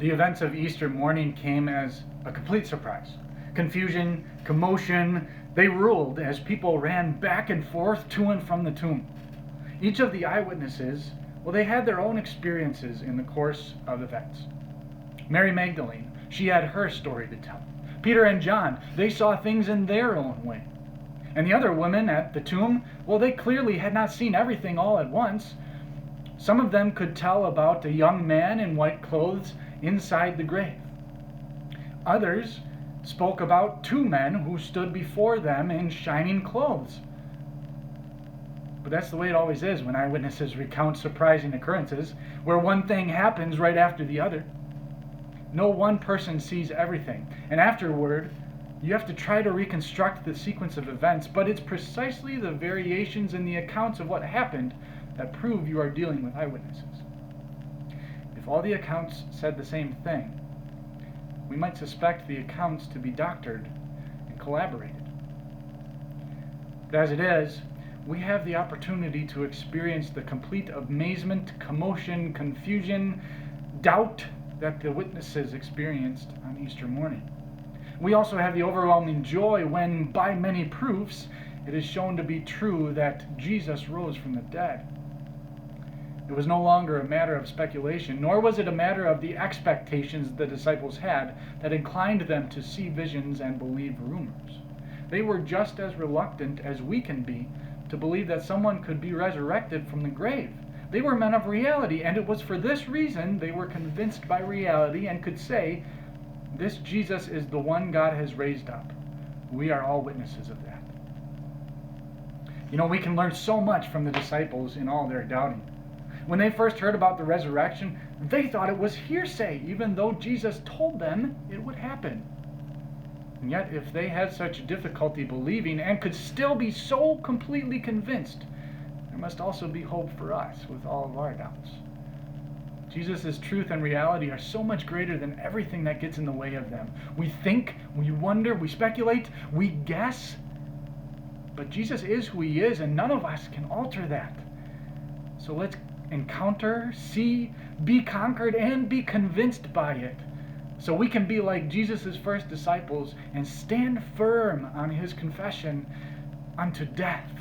The events of Easter morning came as a complete surprise. Confusion, commotion, they ruled as people ran back and forth to and from the tomb. Each of the eyewitnesses, well, they had their own experiences in the course of events. Mary Magdalene, she had her story to tell. Peter and John, they saw things in their own way. And the other women at the tomb, well, they clearly had not seen everything all at once. Some of them could tell about a young man in white clothes inside the grave. Others spoke about two men who stood before them in shining clothes. But that's the way it always is when eyewitnesses recount surprising occurrences, where one thing happens right after the other. No one person sees everything, and afterward, you have to try to reconstruct the sequence of events, but it's precisely the variations in the accounts of what happened that prove you are dealing with eyewitnesses. If all the accounts said the same thing, we might suspect the accounts to be doctored and collaborated. But as it is, we have the opportunity to experience the complete amazement, commotion, confusion, doubt that the witnesses experienced on Easter morning. We also have the overwhelming joy when, by many proofs, it is shown to be true that Jesus rose from the dead. It was no longer a matter of speculation, nor was it a matter of the expectations the disciples had that inclined them to see visions and believe rumors. They were just as reluctant as we can be to believe that someone could be resurrected from the grave. They were men of reality, and it was for this reason they were convinced by reality and could say, "This Jesus is the one God has raised up." We are all witnesses of that. You know, we can learn so much from the disciples in all their doubting. When they first heard about the resurrection, they thought it was hearsay, even though Jesus told them it would happen. And yet, if they had such difficulty believing and could still be so completely convinced, there must also be hope for us with all of our doubts. Jesus' truth and reality are so much greater than everything that gets in the way of them. We think, we wonder, we speculate, we guess, but Jesus is who he is, and none of us can alter that. So let's encounter, see, be conquered, and be convinced by it, so we can be like Jesus' first disciples and stand firm on his confession unto death.